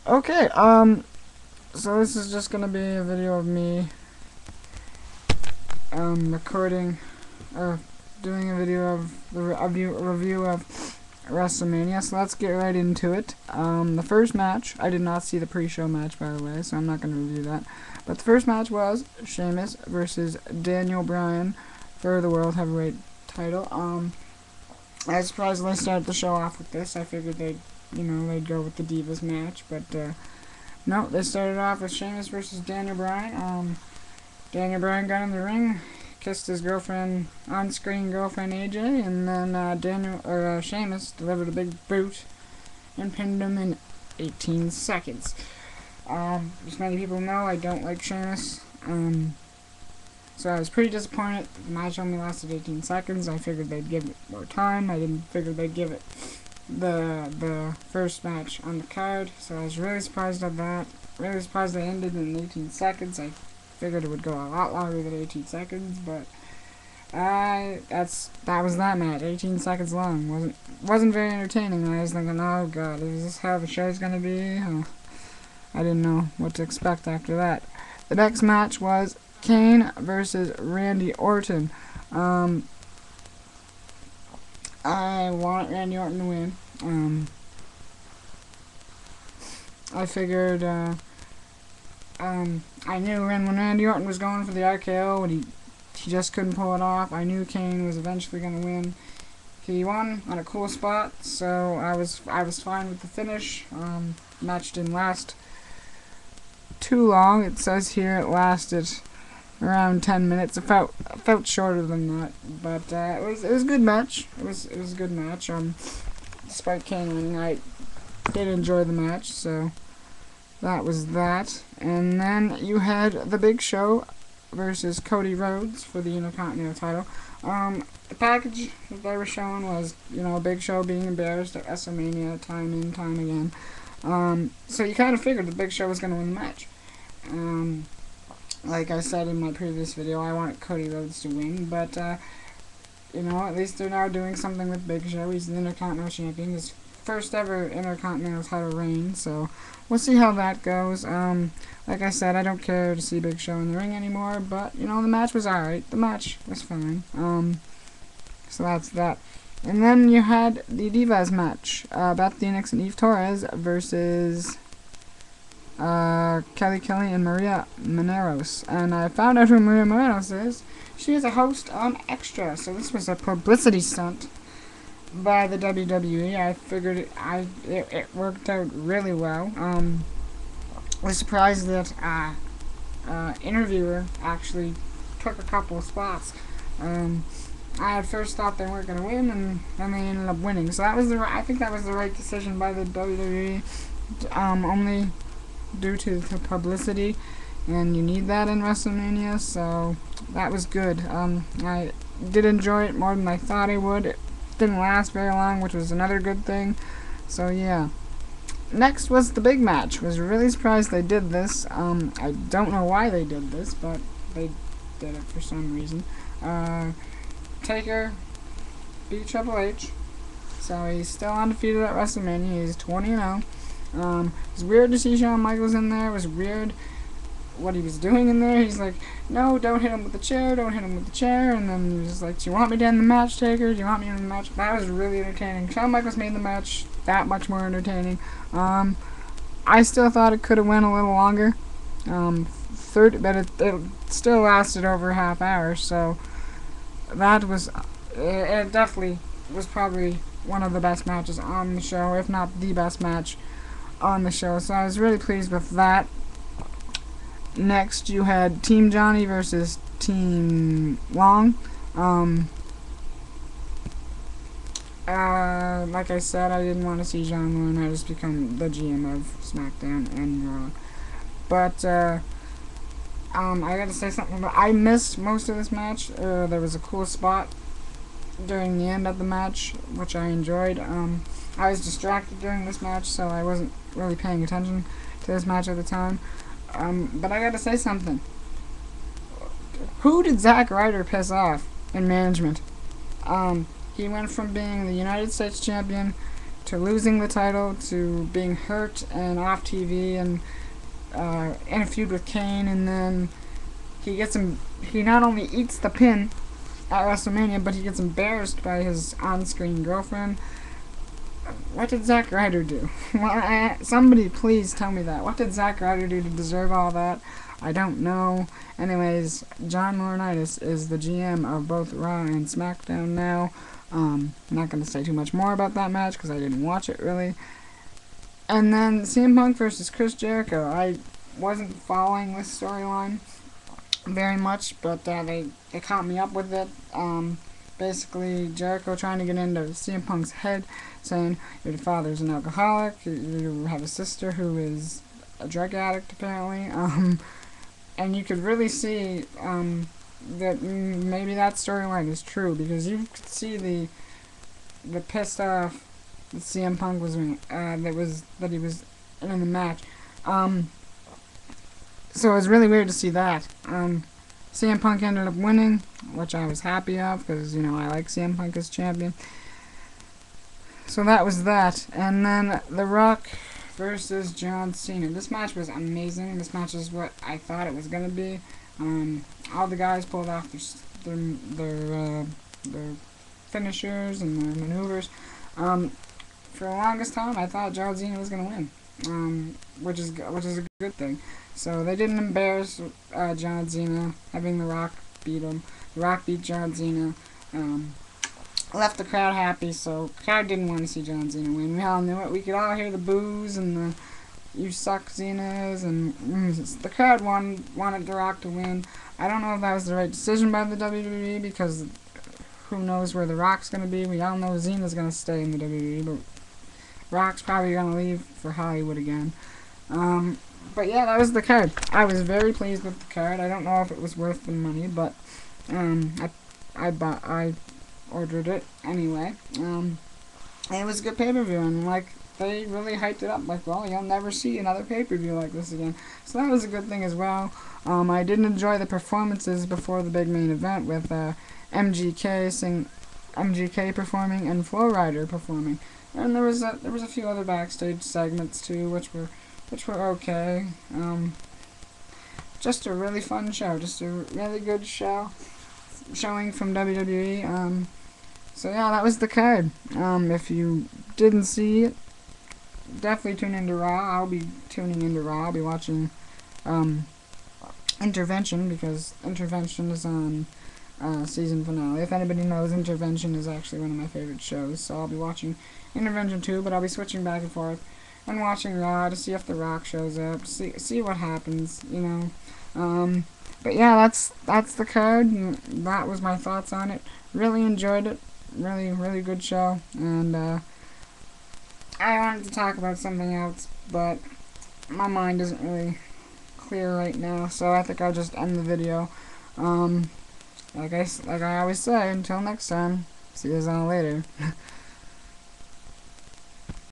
Okay, so this is just gonna be a video of me, recording, or doing a video of the review of WrestleMania, so let's get right into it. The first match, I did not see the pre-show match, by the way, so I'm not gonna review that, but the first match was Sheamus versus Daniel Bryan for the World Heavyweight title. I was surprised when they started the show off with this. I figured they'd go with the Divas match, but no, they started off with Sheamus versus Daniel Bryan. Daniel Bryan got in the ring, kissed his girlfriend, on-screen girlfriend AJ, and then Sheamus delivered a big boot and pinned him in 18 seconds. As many people know, I don't like Sheamus. So I was pretty disappointed. The match only lasted 18 seconds. I figured they'd give it more time. I didn't figure they'd give it the first match on the card. So I was really surprised at that. Really surprised they ended in 18 seconds. I figured it would go a lot longer than 18 seconds, but that was that match. 18 seconds long. Wasn't very entertaining. I was thinking, oh god, is this how the show's gonna be? I didn't know what to expect after that. The next match was Kane versus Randy Orton. I want Randy Orton to win. I figured, I knew when Randy Orton was going for the RKO and he just couldn't pull it off. I knew Kane was eventually going to win. He won on a cool spot, so I was fine with the finish. Match didn't last too long. It says here it lasted around 10 minutes. It felt shorter than that, but it was a good match. It was a good match. Despite Kane winning, I did enjoy the match, so that was that. And then you had the Big Show versus Cody Rhodes for the Intercontinental title. The package that they were showing was, Big Show being embarrassed at WrestleMania time and time again. So you kind of figured the Big Show was going to win the match. Like I said in my previous video, I wanted Cody Rhodes to win, but, at least they're now doing something with Big Show. He's the Intercontinental Champion, his first ever Intercontinental title reign, so we'll see how that goes. Like I said, I don't care to see Big Show in the ring anymore, but, the match was alright. The match was fine. So that's that. And then you had the Divas match, Beth Phoenix and Eve Torres versus Kelly and Maria Menounos. And I found out who Maria Menounos is. She is a host on Extra, so this was a publicity stunt by the WWE. I figured it worked out really well. Was surprised that interviewer actually took a couple of spots. I at first thought they weren't going to win, and then they ended up winning. So I think that was the right decision by the WWE. Only due to the publicity, and you need that in WrestleMania, so that was good. I did enjoy it more than I thought I would. It didn't last very long, which was another good thing, so yeah. Next was the big match. Was really surprised they did this. I don't know why they did this, but they did it for some reason. Taker beat Triple H, so he's still undefeated at WrestleMania. He's 20-0. It was weird to see Shawn Michaels in there. It was weird what he was doing in there. He's like, no, don't hit him with the chair, don't hit him with the chair. And then he was like, do you want me to end the match, Taker? Do you want me to end the match? That was really entertaining. Shawn Michaels made the match that much more entertaining. I still thought it could have went a little longer. But it still lasted over a half hour, so that was, it definitely was probably one of the best matches on the show, if not the best match on the show, so I was really pleased with that. Next, you had Team Johnny versus Team Long. Like I said, I didn't want to see John Long. I just become the GM of SmackDown and Raw. But, I gotta say something about, I missed most of this match. There was a cool spot during the end of the match, which I enjoyed. I was distracted during this match, so I wasn't really paying attention to this match at the time. But I gotta say something. Who did Zack Ryder piss off in management? He went from being the United States champion to losing the title, to being hurt and off TV, and in a feud with Kane, and then he not only eats the pin at WrestleMania, but he gets embarrassed by his on-screen girlfriend. What did Zack Ryder do? Somebody please tell me that. What did Zack Ryder do to deserve all that? I don't know. Anyways, John Laurinaitis is the GM of both Raw and SmackDown now. I'm not going to say too much more about that match because I didn't watch it really. And then CM Punk versus Chris Jericho. I wasn't following this storyline very much, but they caught me up with it. Basically, Jericho trying to get into CM Punk's head, saying, your father's an alcoholic, you have a sister who is a drug addict, apparently. And you could really see that maybe that storyline is true, because you could see the pissed off that CM Punk was that he was in the match. So it was really weird to see that. CM Punk ended up winning, which I was happy of, because, I like CM Punk as champion. So that was that. And then The Rock versus John Cena. This match was amazing. This match is what I thought it was going to be. All the guys pulled off their finishers and their maneuvers. For the longest time, I thought John Cena was going to win, which is a good thing. So they didn't embarrass John Cena, having The Rock beat him. The Rock beat John Cena. Left the crowd happy, so the crowd didn't want to see John Cena win. We all knew it. We could all hear the boos and the "you suck, Cena's," and the crowd wanted The Rock to win. I don't know if that was the right decision by the WWE, because who knows where The Rock's going to be. We all know Cena's going to stay in the WWE, but Rock's probably going to leave for Hollywood again. But yeah, that was the card. I was very pleased with the card. I don't know if it was worth the money, but I ordered it anyway. It was a good pay-per-view, and they really hyped it up. Well, you'll never see another pay-per-view like this again. So that was a good thing as well. I did enjoy the performances before the big main event with MGK performing and Flow Rider performing, and there was a few other backstage segments too, which were okay. Just a really fun show. Just a really good showing from WWE. So yeah, that was the card. If you didn't see it, definitely tune into Raw. I'll be tuning into Raw. I'll be watching Intervention, because Intervention is on season finale. If anybody knows, Intervention is actually one of my favorite shows, so I'll be watching Intervention too, but I'll be switching back and forth and watching Raw to see if The Rock shows up, see what happens, But yeah, that's the card, and that was my thoughts on it. Really enjoyed it. Really, really good show, and I wanted to talk about something else, but my mind isn't really clear right now, so I think I'll just end the video. Like I always say, until next time, see you all later.